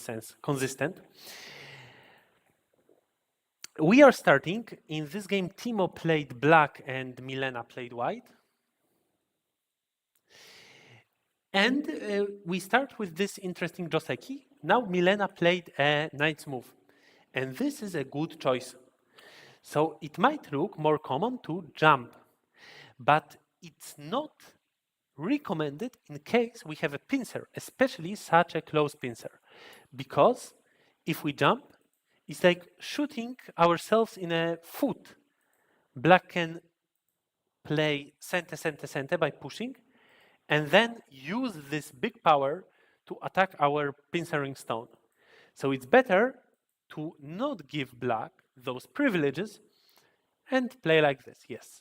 sense consistent. We are starting. In this game, Timo played black and Milena played white. And we start with this interesting Joseki. Now Milena played a knight's move. And this is a good choice. So it might look more common to jump, but it's not recommended in case we have a pincer, especially such a close pincer. Because if we jump, it's like shooting ourselves in a foot. Black can play sente, sente, sente by pushing, and then use this big power to attack our pincering stone. So it's better to not give black those privileges and play like this, yes.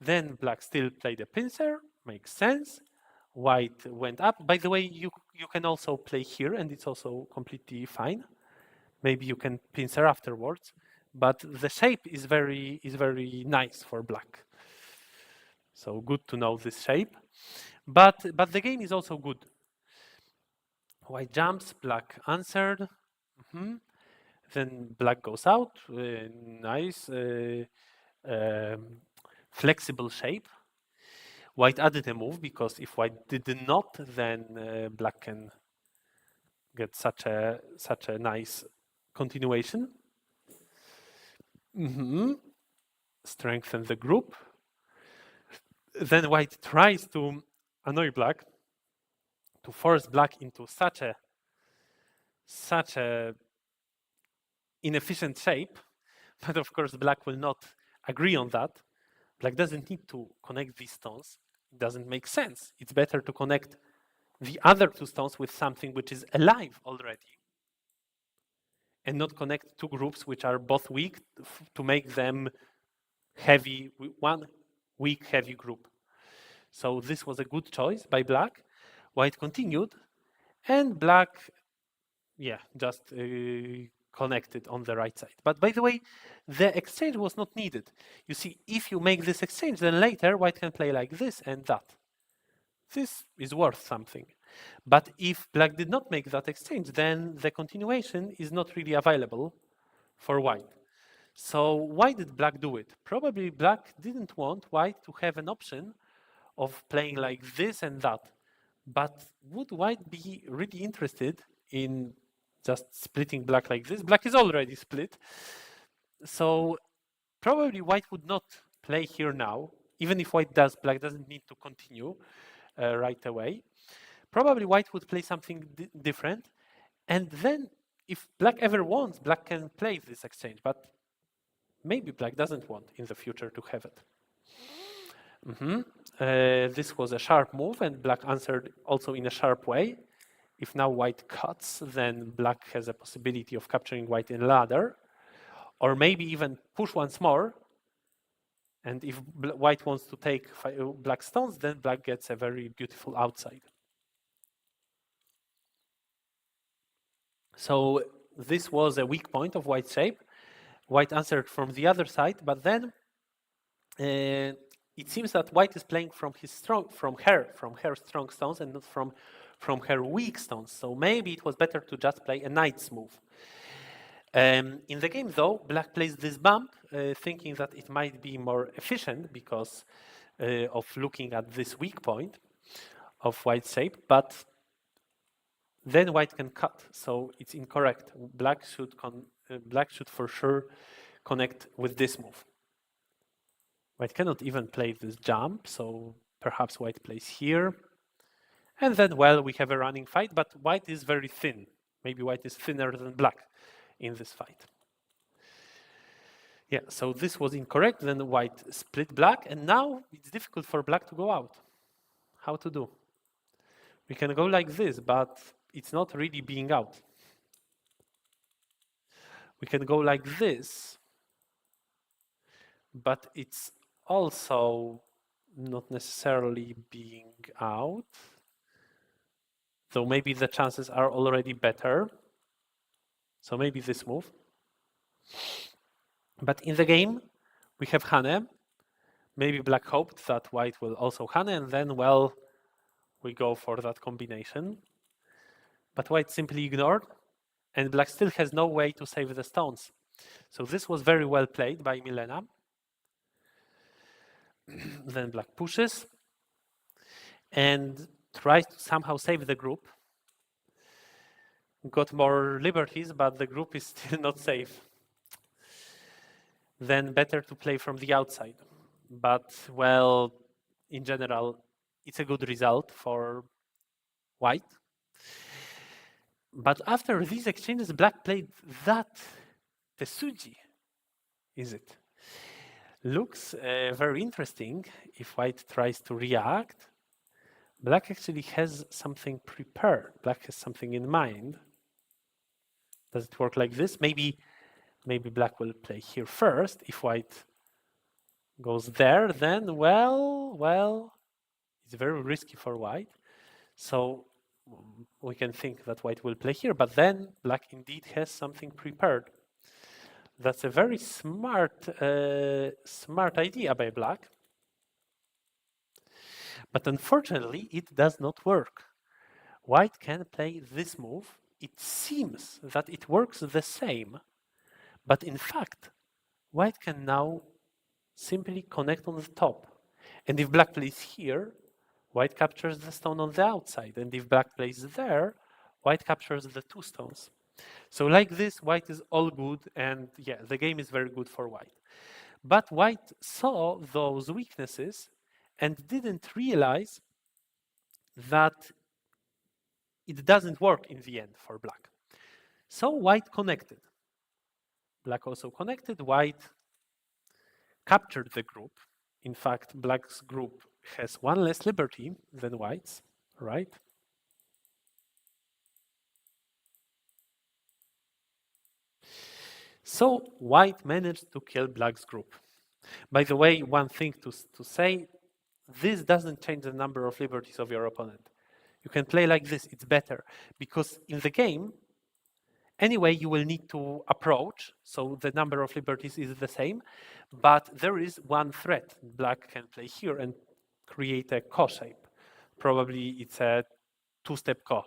Then black still played a pincer, makes sense. White went up. By the way, you can also play here, and it's also completely fine. Maybe you can pincer afterwards, but the shape is very nice for black. So good to know this shape. But the game is also good. White jumps, black answered. Then black goes out. Nice, flexible shape. White added a move because if white did not, then black can get such a nice continuation. Strengthen the group. Then white tries to annoy black, to force black into such a inefficient shape, but of course black will not agree on that. Black doesn't need to connect these stones. It doesn't make sense. It's better to connect the other two stones with something which is alive already, and not connect two groups which are both weak to make them heavy, one weak heavy group. So this was a good choice by black. White continued, and black, just connected on the right side. But by the way, the exchange was not needed. You see, if you make this exchange, then later white can play like this and that. This is worth something. But if black did not make that exchange, then the continuation is not really available for white. So why did black do it? Probably black didn't want white to have an option of playing like this and that. But would white be really interested in just splitting black like this? Black is already split. So probably white would not play here now. Even if white does, black doesn't need to continue right away. Probably white would play something different. And then if black ever wants, black can play this exchange. But maybe black doesn't want in the future to have it. This was a sharp move, and black answered also in a sharp way. If now white cuts, then black has a possibility of capturing white in ladder, or maybe even push once more. And if white wants to take black stones, then black gets a very beautiful outside. So this was a weak point of white's shape. White answered from the other side, but then it seems that white is playing from her strong stones and not from her weak stones. So maybe it was better to just play a knight's move. In the game, though, black plays this bump, thinking that it might be more efficient because of looking at this weak point of white's shape, but then white can cut, so it's incorrect. Black should for sure connect with this move. White cannot even play this jump, so perhaps white plays here. And then, well, we have a running fight, but white is very thin. Maybe white is thinner than black in this fight. Yeah, so this was incorrect. Then white split black, and now it's difficult for black to go out. How to do? We can go like this, but it's not really being out. We can go like this, but it's also not necessarily being out. So maybe the chances are already better. So maybe this move. But in the game, we have Hane. Maybe black hoped that white will also Hane, and then, well, we go for that combination. But white simply ignored. and black still has no way to save the stones. So this was very well played by Milena. Then black pushes and tries to somehow save the group. Got more liberties, but the group is still not safe. Then better to play from the outside. But, well, in general, it's a good result for white. But after these exchanges, black played that Tesuji, is it? Looks very interesting. If white tries to react, black actually has something prepared. Black has something in mind. Does it work like this? Maybe black will play here first. If white goes there, then, well, it's very risky for white. So we can think that white will play here, but then black indeed has something prepared. That's a very smart idea by black. But unfortunately, it does not work. White can play this move. It seems that it works the same, but in fact, white can now simply connect on the top. And if black plays here, white captures the stone on the outside. And if black plays there, white captures the two stones. So like this, white is all good, and yeah, the game is very good for white. But white saw those weaknesses and didn't realize that it doesn't work in the end for black. So white connected. Black also connected. White captured the group. In fact, black's group has one less liberty than white's, right? So white managed to kill black's group. By the way, one thing to say, this doesn't change the number of liberties of your opponent. You can play like this, it's better, because in the game, anyway, you will need to approach, so the number of liberties is the same, but there is one threat. Black can play here and create a ko shape. Probably it's a two-step ko,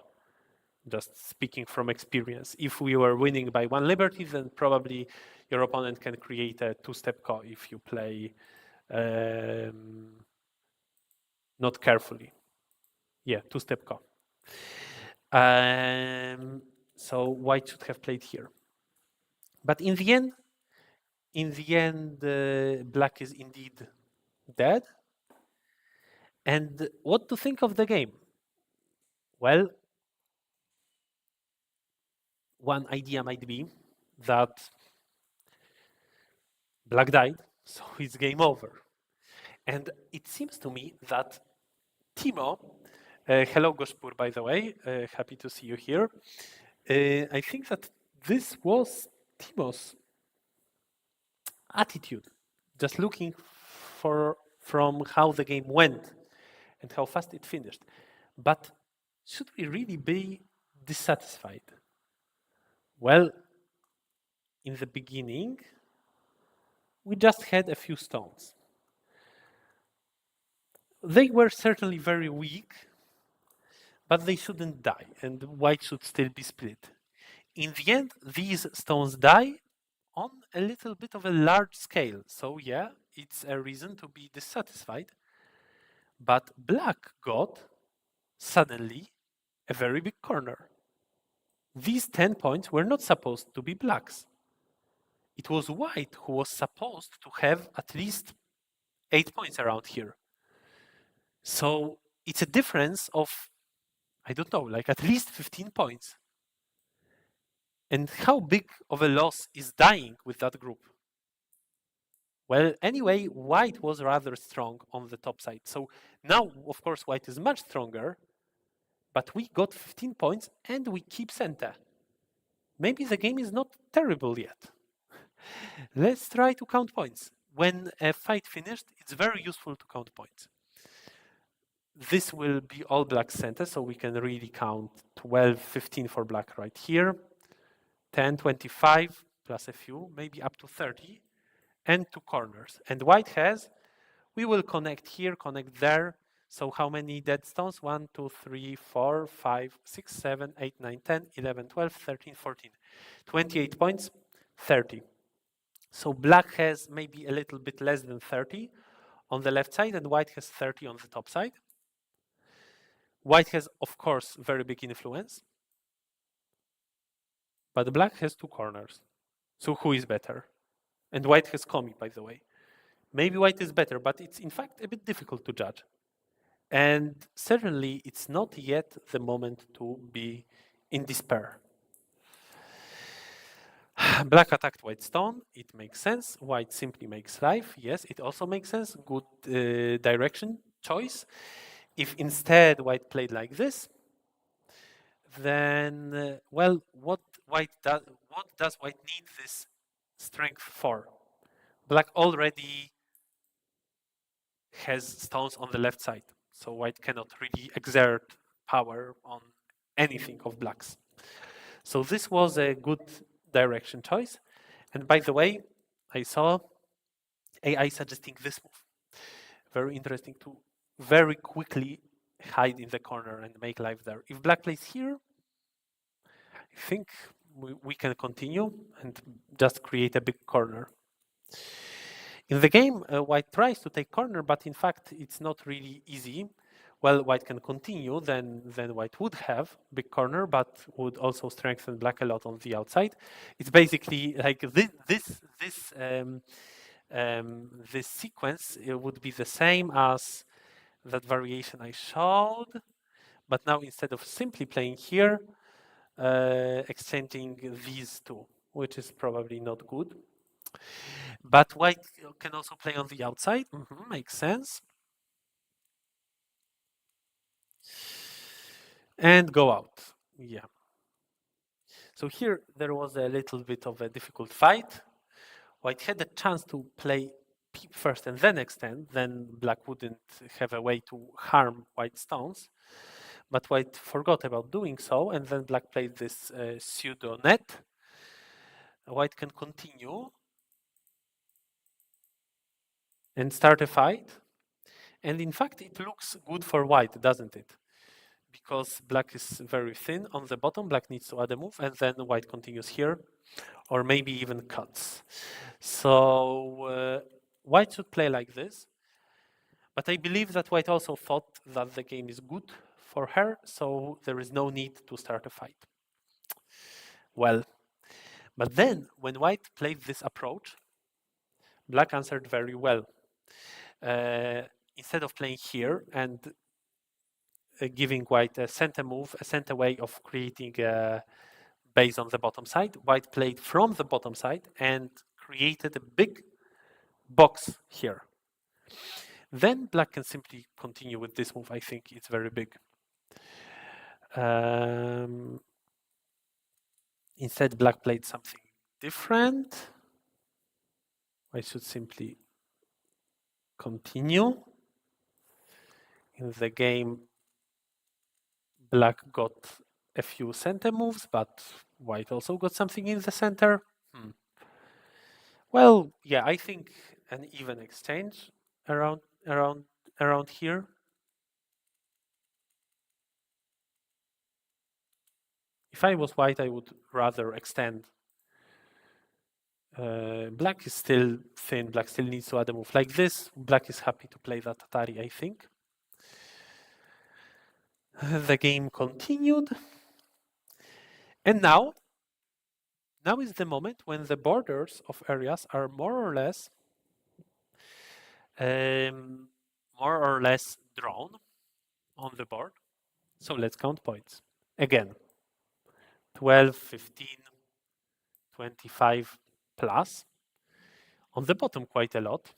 just speaking from experience. If we were winning by one liberty, then probably your opponent can create a two-step ko if you play not carefully. Yeah, two-step ko. So white should have played here. But in the end, black is indeed dead. And what to think of the game? Well, one idea might be that black died, so it's game over. And it seems to me that Timo, hello Goshpur, by the way, happy to see you here. I think that this was Timo's attitude, just looking from how the game went and how fast it finished. But should we really be dissatisfied? Well, in the beginning, we just had a few stones. They were certainly very weak, but they shouldn't die, and white should still be split. In the end, these stones die on a little bit of a large scale. So yeah, it's a reason to be dissatisfied. But black got, suddenly, a very big corner. These 10 points were not supposed to be black's. It was white who was supposed to have at least 8 points around here. So it's a difference of, I don't know, like at least 15 points. And how big of a loss is dying with that group? Well, anyway, white was rather strong on the top side. So now, of course, white is much stronger, but we got 15 points and we keep center. Maybe the game is not terrible yet. Let's try to count points. When a fight finished, it's very useful to count points. This will be all black center, so we can really count 12, 15 for black right here, 10, 25, plus a few, maybe up to 30, and 2 corners. And white has, we will connect here, connect there, So how many dead stones? 1, 2, 3, 4, 5, 6, 7, 8, 9, 10, 11, 12, 13, 14. 28 points, 30. So black has maybe a little bit less than 30 on the left side, and white has 30 on the top side. White has, of course, very big influence, but black has 2 corners. So who is better? And white has Komi, by the way. Maybe white is better, but it's in fact a bit difficult to judge. And certainly it's not yet the moment to be in despair. Black attacked white stone, it makes sense. White simply makes life, yes, it also makes sense. Good direction choice. If instead white played like this, then, well, what does white need this strength for? Black already has stones on the left side, so white cannot really exert power on anything of black's. So this was a good direction choice. And by the way, I saw AI suggesting this move. Very interesting to very quickly hide in the corner and make life there. If black plays here, I think we can continue and just create a big corner. In the game, white tries to take corner, but in fact, it's not really easy. Well, white can continue, then white would have big corner, but would also strengthen black a lot on the outside. It's basically like this sequence would be the same as that variation I showed, but now instead of simply playing here, exchanging these two, which is probably not good. But white can also play on the outside. Makes sense. And go out. Yeah. So here there was a little bit of a difficult fight. White had a chance to play peep first and then extend. Then black wouldn't have a way to harm white stones. But white forgot about doing so, and then black played this pseudo net. White can continue and start a fight. And in fact, it looks good for white, doesn't it? Because black is very thin on the bottom, black needs to add a move, and then white continues here, or maybe even cuts. So white should play like this. But I believe that white also thought that the game is good for her, so there is no need to start a fight. Well, but then when white played this approach, black answered very well. Instead of playing here and giving white a center move, a center way of creating a base on the bottom side, white played from the bottom side and created a big box here. Then black can simply continue with this move. I think it's very big. Instead, black played something different. I should simply continue. In the game, black got a few center moves, but white also got something in the center. Well, yeah, I think an even exchange around here. If I was white, I would rather extend. Black is still thin. Black still needs to add a move like this. Black is happy to play that Atari, I think. The game continued. And now is the moment when the borders of areas are more or less drawn on the board. So let's count points. Again, 12, 15, 25 plus. On the bottom, quite a lot.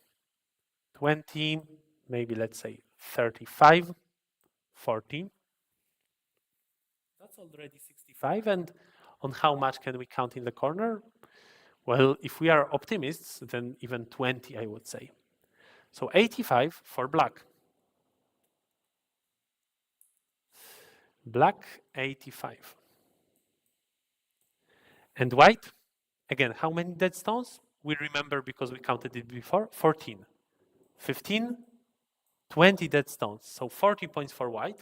20, maybe let's say 35, 40. That's already 65. And on how much can we count in the corner? Well, if we are optimists, then even 20, I would say. So 85 for black. Black, 85. And white, again, how many dead stones? We remember because we counted it before, 14. 15, 20 dead stones, so 40 points for white.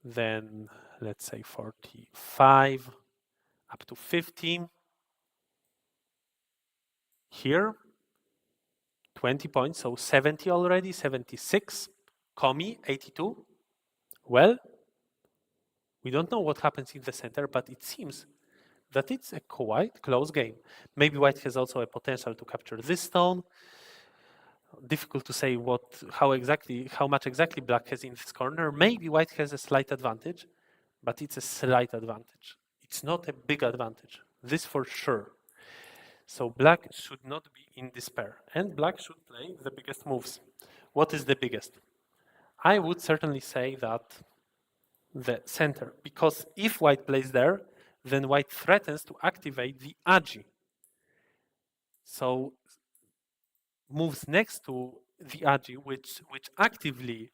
Then let's say 45 up to 50. Here, 20 points, so 70 already, 76. Komi, 82. Well, we don't know what happens in the center, but it seems that it's a quite close game. Maybe white has also a potential to capture this stone. Difficult to say how much exactly black has in this corner. Maybe white has a slight advantage, but it's a slight advantage. It's not a big advantage, this for sure. So black should not be in despair, and black should play the biggest moves. What is the biggest? I would certainly say that the center, because if white plays there, then white threatens to activate the agi. So moves next to the agi, which actively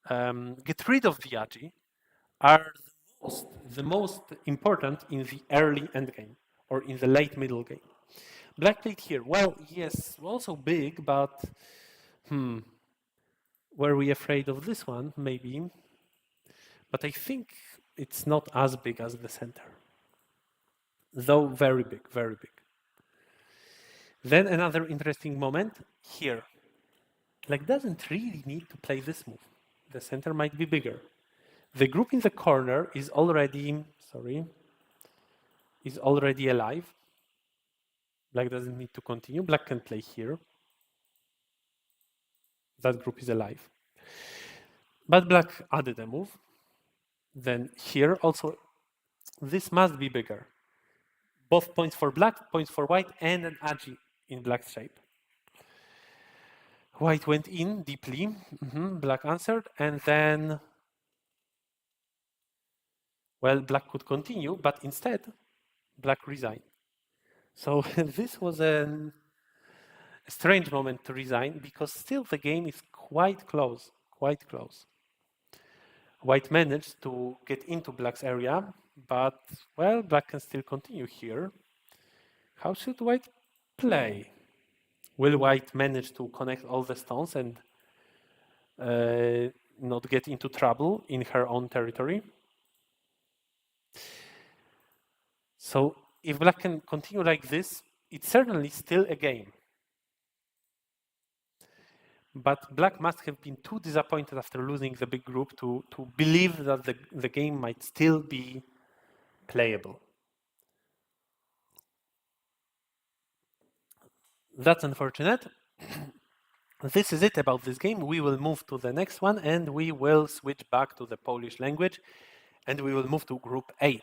get rid of the agi, are the most important in the early endgame or in the late middle game. Black played here. Well, yes, also big, but were we afraid of this one? Maybe. But I think it's not as big as the center. Though very big, very big. Then another interesting moment here. Black doesn't really need to play this move. The center might be bigger. The group in the corner is already alive. Black doesn't need to continue. Black can play here. That group is alive. But black added a move. Then here also, this must be bigger. Both points for black, points for white, and an agi in black's shape. White went in deeply. Black answered, and then, well, black could continue, but instead, black resigned. So this was a strange moment to resign, because still the game is quite close, quite close. White managed to get into black's area, but, well, black can still continue here. How should white play? Will white manage to connect all the stones and not get into trouble in her own territory? So if black can continue like this, it's certainly still a game. But black must have been too disappointed after losing the big group to believe that the game might still be playable. That's unfortunate. This is it about this game. We will move to the next one, and we will switch back to the Polish language, and we will move to Group A.